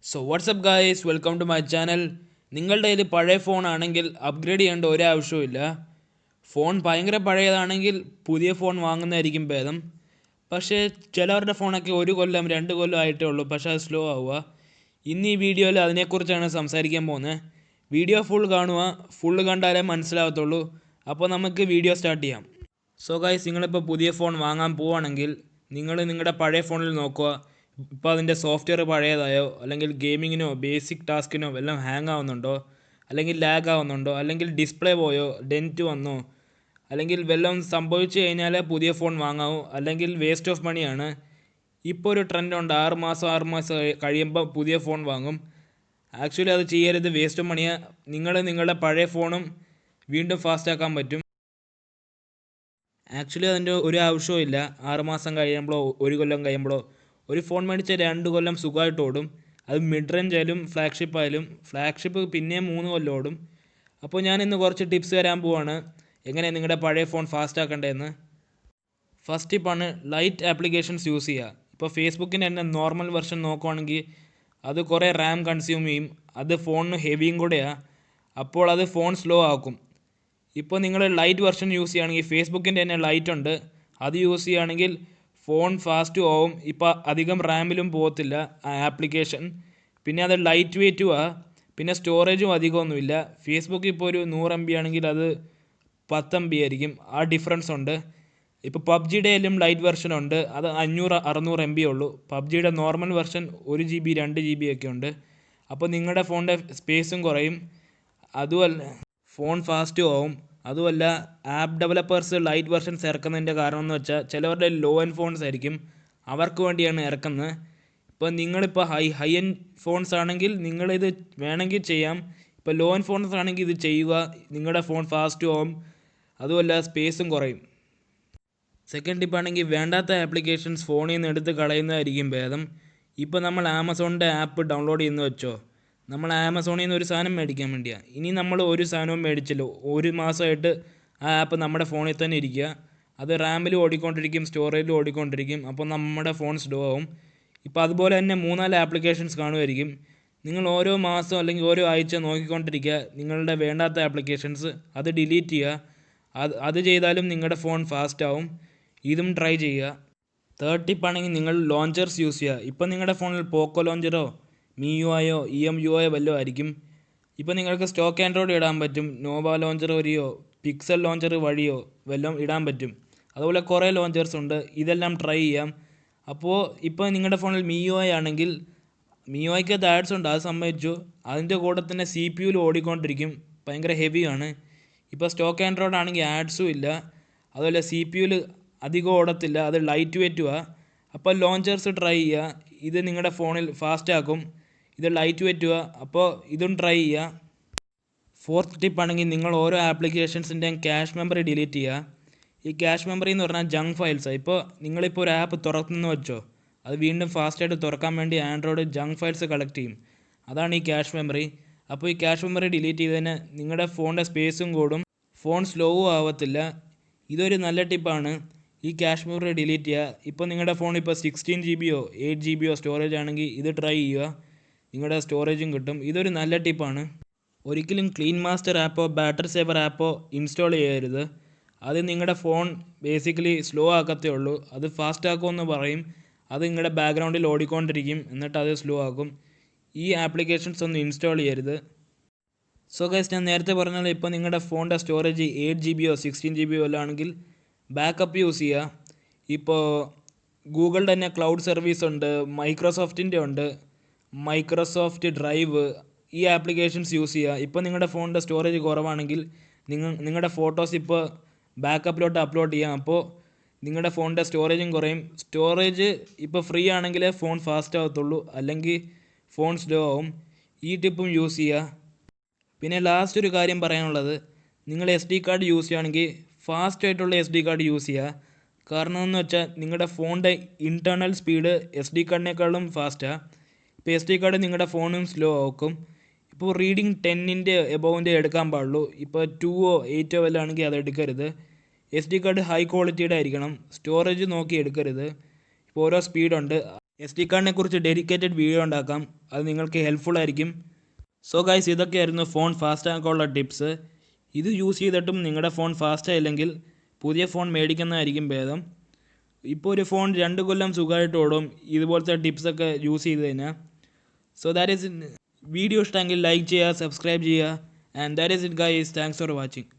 So what's up guys, welcome to my channel. നിങ്ങളുടെ കയ്യിൽ പഴയ ഫോൺ ആണെങ്കിൽ അപ്ഗ്രേഡ് ചെയ്യേണ്ട ഒരു ആവശ്യവുമില്ല. ഫോൺ ഭയങ്കര പഴയതാണെങ്കിൽ പുതിയ ഫോൺ വാങ്ങുന്നതായിരിക്കും ഭേദം. പക്ഷേ ചിലവരുടെ ഫോണൊക്കെ 1 കൊല്ലം 2 കൊല്ലം ആയിട്ടേ ഉള്ളൂ, പക്ഷേ അത് സ്ലോ ആവുക. ഇന്ന് ഈ വീഡിയോയിൽ അതിനെക്കുറിച്ചാണ് സംസാരിക്കാൻ പോകുന്നത്. വീഡിയോ ഫുൾ കാണുക, ഫുൾ കണ്ടാലേ മനസ്സിലാവത്തുള്ളൂ. അപ്പോൾ നമുക്ക് വീഡിയോ സ്റ്റാർട്ട് ചെയ്യാം. സോ ഗൈസ്, നിങ്ങളിപ്പോൾ പുതിയ ഫോൺ വാങ്ങാൻ പോവുകയാണെങ്കിൽ നിങ്ങളുടെ പഴയ ഫോണിൽ നോക്കുക. ഇപ്പോൾ അതിൻ്റെ സോഫ്റ്റ്വെയർ പഴയതായോ, അല്ലെങ്കിൽ ഗെയിമിങ്ങിനോ ബേസിക് ടാസ്കിനോ എല്ലാം ഹാങ് ആവുന്നുണ്ടോ, അല്ലെങ്കിൽ ലാഗ് ആവുന്നുണ്ടോ, അല്ലെങ്കിൽ ഡിസ്പ്ലേ പോയോ, ഡെൻറ്റ് വന്നോ, അല്ലെങ്കിൽ വല്ലതും സംഭവിച്ചു കഴിഞ്ഞാൽ പുതിയ ഫോൺ വാങ്ങാവൂ, അല്ലെങ്കിൽ വേസ്റ്റ് ഓഫ് മണിയാണ്. ഇപ്പോൾ ഒരു ട്രെൻഡുണ്ട്, 6 മാസം കഴിയുമ്പോൾ പുതിയ ഫോൺ വാങ്ങും. ആക്ച്വലി അത് ചെയ്യരുത്, വേസ്റ്റ് ഓഫ് മണിയാണ്. നിങ്ങളുടെ പഴയ ഫോണും വീണ്ടും ഫാസ്റ്റ് ആക്കാൻ പറ്റും. ആക്ച്വലി അതിൻ്റെ ഒരു ആവശ്യവും ഇല്ല. 6 മാസം കഴിയുമ്പോഴോ 1 കൊല്ലം കഴിയുമ്പോഴോ ഒരു ഫോൺ മേടിച്ചാൽ 2 കൊല്ലം സുഖമായിട്ട് ഓടും. അത് മിഡ് റേഞ്ച് ആയാലും ഫ്ലാഗ്ഷിപ്പ് ആയാലും. ഫ്ലാഗ്ഷിപ്പ് പിന്നെയും 3 കൊല്ലം ഓടും. അപ്പോൾ ഞാൻ ഇന്ന് കുറച്ച് ടിപ്സ് തരാൻ പോവാണ്, എങ്ങനെ നിങ്ങളുടെ പഴയ ഫോൺ ഫാസ്റ്റ് ആക്കണ്ടതെന്ന്. ഫസ്റ്റ് ടിപ്പാണ് ലൈറ്റ് ആപ്ലിക്കേഷൻസ് യൂസ് ചെയ്യുക. ഇപ്പോൾ ഫേസ്ബുക്കിൻ്റെ തന്നെ നോർമൽ വെർഷൻ നോക്കുവാണെങ്കിൽ അത് കുറേ റാം കൺസ്യൂം ചെയ്യും. അത് ഫോണിന് ഹെവിയും കൂടെയാണ്. അപ്പോൾ അത് ഫോൺ സ്ലോ ആക്കും. ഇപ്പോൾ നിങ്ങൾ ലൈറ്റ് വെർഷൻ യൂസ് ചെയ്യുകയാണെങ്കിൽ, ഫേസ്ബുക്കിൻ്റെ തന്നെ ലൈറ്റ് ഉണ്ട്, അത് യൂസ് ചെയ്യുകയാണെങ്കിൽ ഫോൺ ഫാസ്റ്റും ആവും. ഇപ്പോൾ അധികം റാമിലും പോകത്തില്ല ആ ആപ്ലിക്കേഷൻ. പിന്നെ അത് ലൈറ്റ് വെയ്റ്റുമാണ്. പിന്നെ സ്റ്റോറേജും അധികമൊന്നുമില്ല. ഫേസ്ബുക്ക് ഇപ്പോൾ ഒരു 100 MB ആണെങ്കിൽ അത് 10 MB ആയിരിക്കും. ആ ഡിഫറൻസ് ഉണ്ട്. ഇപ്പോൾ പബ്ജിയുടെ എല്ലാം ലൈറ്റ് വെർഷൻ ഉണ്ട്, അത് 500-600 MB ഉള്ളൂ. പബ്ജിയുടെ നോർമൽ വെർഷൻ 1 GB 2 GB ഒക്കെ ഉണ്ട്. അപ്പോൾ നിങ്ങളുടെ ഫോണിൻ്റെ സ്പേസും കുറയും, അതുമല്ല ഫോൺ ഫാസ്റ്റും ആവും. അതുമല്ല, ആപ്പ് ഡെവലപ്പേഴ്സ് ലൈറ്റ് വെർഷൻസ് ഇറക്കുന്നതിൻ്റെ കാരണം എന്ന് വെച്ചാൽ ചിലവരുടെ ലോ എൻഡ് ഫോൺസ് ആയിരിക്കും, അവർക്ക് വേണ്ടിയാണ് ഇറക്കുന്നത്. ഇപ്പോൾ നിങ്ങളിപ്പോൾ ഹൈ എൻഡ് ഫോൺസ് ആണെങ്കിൽ നിങ്ങളിത് വേണമെങ്കിൽ ചെയ്യാം. ഇപ്പോൾ ലോ എൻഡ് ഫോൺസ് ആണെങ്കിൽ ഇത് ചെയ്യുക, നിങ്ങളുടെ ഫോൺ ഫാസ്റ്റും ആവും, അതുമല്ല സ്പേസും കുറയും. സെക്കൻഡ് ടിപ്പാണെങ്കിൽ വേണ്ടാത്ത ആപ്ലിക്കേഷൻസ് ഫോണിൽ നിന്ന് എടുത്ത് കളയുന്നതായിരിക്കും ഭേദം. ഇപ്പോൾ നമ്മൾ ആമസോണിൻ്റെ ആപ്പ് ഡൗൺലോഡ് ചെയ്യുന്ന വെച്ചോ, നമ്മൾ ആമസോണിൽ നിന്ന് ഒരു സാധനം മേടിക്കാൻ വേണ്ടിയാണ്. ഇനി നമ്മൾ ഒരു സാധനവും മേടിച്ചല്ലോ, 1 മാസമായിട്ട് ആ ആപ്പ് നമ്മുടെ ഫോണിൽ തന്നെ ഇരിക്കുക. അത് റാമിലും ഓടിക്കൊണ്ടിരിക്കും, സ്റ്റോറേജിലും ഓടിക്കൊണ്ടിരിക്കും. അപ്പോൾ നമ്മുടെ ഫോൺ സ്ലോ ആവും. ഇപ്പോൾ അതുപോലെ തന്നെ 3-4 ആപ്ലിക്കേഷൻസ് കാണുമായിരിക്കും. നിങ്ങൾ ഓരോ മാസം അല്ലെങ്കിൽ ഓരോ ആഴ്ച നോക്കിക്കൊണ്ടിരിക്കുക നിങ്ങളുടെ വേണ്ടാത്ത ആപ്ലിക്കേഷൻസ്, അത് ഡിലീറ്റ് ചെയ്യുക. അത് ചെയ്താലും നിങ്ങളുടെ ഫോൺ ഫാസ്റ്റ് ആവും. ഇതും ട്രൈ ചെയ്യുക. തേർഡ് ടിപ്പാണെങ്കിൽ നിങ്ങൾ ലോഞ്ചേഴ്സ് യൂസ് ചെയ്യുക. ഇപ്പം നിങ്ങളുടെ ഫോണിൽ പോക്കോ ലോഞ്ചറോ MIUIയോ EMUIയോ വല്ലതും ആയിരിക്കും. ഇപ്പോൾ നിങ്ങൾക്ക് സ്റ്റോക്ക് ആൻഡ്രോയിഡ് ഇടാൻ പറ്റും, നോവ ലോഞ്ചർ വഴിയോ പിക്സൽ ലോഞ്ചർ വഴിയോ വല്ലതും ഇടാൻ പറ്റും. അതുപോലെ കുറേ ലോഞ്ചേഴ്സ് ഉണ്ട്, ഇതെല്ലാം ട്രൈ ചെയ്യാം. അപ്പോൾ ഇപ്പോൾ നിങ്ങളുടെ ഫോണിൽ MIUI ആണെങ്കിൽ MIUIക്കകത്ത് ആഡ്സ് ഉണ്ട്, അത് സമ്മതിച്ചു. അതിൻ്റെ കൂടെ തന്നെ CPU ഓടിക്കൊണ്ടിരിക്കും, ഭയങ്കര ഹെവിയാണ്. ഇപ്പോൾ സ്റ്റോക്ക് ആൻഡ്രോയിഡ് ആണെങ്കിൽ ആഡ്സും ഇല്ല, അതുപോലെ CPU അധികം ഓടത്തില്ല, അത് ലൈറ്റ് വെയ്റ്റുമാണ്. അപ്പോൾ ലോഞ്ചേഴ്സ് ട്രൈ ചെയ്യുക, ഇത് നിങ്ങളുടെ ഫോണിൽ ഫാസ്റ്റ് ആക്കും. ഇത് ലൈറ്റ് വെയ്റ്റുമാണ്, അപ്പോൾ ഇതും ട്രൈ ചെയ്യുക. ഫോർത്ത് ടിപ്പാണെങ്കിൽ നിങ്ങൾ ഓരോ ആപ്ലിക്കേഷൻസിൻ്റെയും ക്യാഷ് മെമ്മറി ഡിലീറ്റ് ചെയ്യുക. ഈ ക്യാഷ് മെമ്മറി എന്ന് പറഞ്ഞാൽ ജങ്ക് ഫയൽസാണ്. ഇപ്പോൾ നിങ്ങളിപ്പോൾ ഒരു ആപ്പ് തുറക്കുന്നു വെച്ചോ, അത് വീണ്ടും ഫാസ്റ്റായിട്ട് തുറക്കാൻ വേണ്ടി ആൻഡ്രോയിഡ് ജങ്ക് ഫയൽസ് കളക്ട് ചെയ്യും, അതാണ് ഈ ക്യാഷ് മെമ്മറി. അപ്പോൾ ഈ ക്യാഷ് മെമ്മറി ഡിലീറ്റ് ചെയ്തതിന് നിങ്ങളുടെ ഫോണിൻ്റെ സ്പേസും കൂടും, ഫോൺ സ്ലോവും ആവത്തില്ല. ഇതൊരു നല്ല ടിപ്പാണ്, ഈ ക്യാഷ് മെമ്മറി ഡിലീറ്റ് ചെയ്യുക. ഇപ്പോൾ നിങ്ങളുടെ ഫോൺ ഇപ്പോൾ 16 GB-യോ 8 GB-യോ സ്റ്റോറേജ് ആണെങ്കിൽ ഇത് ട്രൈ ചെയ്യുക, നിങ്ങളുടെ സ്റ്റോറേജും കിട്ടും. ഇതൊരു നല്ല ടിപ്പാണ്. ഒരിക്കലും ക്ലീൻ മാസ്റ്റർ ആപ്പോ ബാറ്ററി സേവർ ആപ്പോ ഇൻസ്റ്റാൾ ചെയ്യരുത്. അത് നിങ്ങളുടെ ഫോൺ ബേസിക്കലി സ്ലോ ആക്കത്തേ ഉള്ളൂ. അത് ഫാസ്റ്റ് ആക്കുമെന്ന് പറയും, അത് നിങ്ങളുടെ ബാക്ക്ഗ്രൗണ്ടിൽ ഓടിക്കൊണ്ടിരിക്കും, എന്നിട്ട് അത് സ്ലോ ആക്കും. ഈ ആപ്ലിക്കേഷൻസ് ഒന്നും ഇൻസ്റ്റാൾ ചെയ്യരുത്. സോ ഗൈസ്, ഞാൻ നേരത്തെ പറഞ്ഞാൽ ഇപ്പോൾ നിങ്ങളുടെ ഫോണിൻ്റെ സ്റ്റോറേജ് 8 GB-യോ 16 GB-യോ വല്ലതും ആണെങ്കിൽ ബാക്കപ്പ് യൂസ് ചെയ്യുക. ഇപ്പോൾ ഗൂഗിളിൻ്റെ തന്നെ ക്ലൗഡ് സർവീസ് ഉണ്ട്, മൈക്രോസോഫ്റ്റിൻ്റെ ഉണ്ട്, മൈക്രോസോഫ്റ്റ് ഡ്രൈവ്, ഈ ആപ്ലിക്കേഷൻസ് യൂസ് ചെയ്യുക. ഇപ്പോൾ നിങ്ങളുടെ ഫോണിൻ്റെ സ്റ്റോറേജ് കുറവാണെങ്കിൽ നിങ്ങളുടെ ഫോട്ടോസ് ഇപ്പോൾ ബാക്കപ്പിലോട്ട് അപ്ലോഡ് ചെയ്യാം, അപ്പോൾ നിങ്ങളുടെ ഫോണിൻ്റെ സ്റ്റോറേജും കുറയും. സ്റ്റോറേജ് ഇപ്പോൾ ഫ്രീ ആണെങ്കിലേ ഫോൺ ഫാസ്റ്റ് ആവത്തുള്ളൂ, അല്ലെങ്കിൽ ഫോൺ സ്ലോ ആവും. ഈ ടിപ്പും യൂസ് ചെയ്യുക. പിന്നെ ലാസ്റ്റ് ഒരു കാര്യം പറയാനുള്ളത്, നിങ്ങൾ SD കാർഡ് യൂസ് ചെയ്യുകയാണെങ്കിൽ ഫാസ്റ്റ് ആയിട്ടുള്ള SD കാർഡ് യൂസ് ചെയ്യുക. കാരണം എന്ന് വെച്ചാൽ നിങ്ങളുടെ ഫോണിൻ്റെ ഇൻറ്റേർണൽ സ്പീഡ് SD കാർഡിനേക്കാളും ഫാസ്റ്റാണ്. ഇപ്പോൾ SD കാർഡ് നിങ്ങളുടെ ഫോണും സ്ലോ ആക്കും. ഇപ്പോൾ റീഡിങ് 10-ൻ്റെ എബോവിൻ്റെ എടുക്കാൻ പാടുള്ളൂ. ഇപ്പോൾ 2-ഓ 8-ഓ വല്ലതും ആണെങ്കിൽ അത് എടുക്കരുത്. SD കാർഡ് ഹൈ ക്വാളിറ്റിയുടെ ആയിരിക്കണം, സ്റ്റോറേജ് നോക്കി എടുക്കരുത്. ഇപ്പോൾ ഓരോ സ്പീഡുണ്ട്, എസ് ഡി കാർഡിനെ കുറിച്ച് ഡെഡിക്കേറ്റഡ് വീഡിയോ ഉണ്ടാക്കാം, അത് നിങ്ങൾക്ക് ഹെൽപ്ഫുൾ ആയിരിക്കും. സോ ഗൈസ്, ഇതൊക്കെയായിരുന്നു ഫോൺ ഫാസ്റ്റ് ആക്കാനുള്ള ടിപ്സ്. ഇത് യൂസ് ചെയ്തിട്ടും നിങ്ങളുടെ ഫോൺ ഫാസ്റ്റ് ആയില്ലെങ്കിൽ പുതിയ ഫോൺ മേടിക്കുന്നതായിരിക്കും ഭേദം. ഇപ്പോൾ ഒരു ഫോൺ 2 കൊല്ലം സുഖമായിട്ട് ഓടും ഇതുപോലത്തെ ടിപ്സൊക്കെ യൂസ് ചെയ്ത് കഴിഞ്ഞാൽ. So that is it. Video ഇഷ്ടമെങ്കിൽ ലൈക്ക് ചെയ്യുക, സബ്സ്ക്രൈബ് ചെയ്യുക. And that is it guys. Thanks for watching.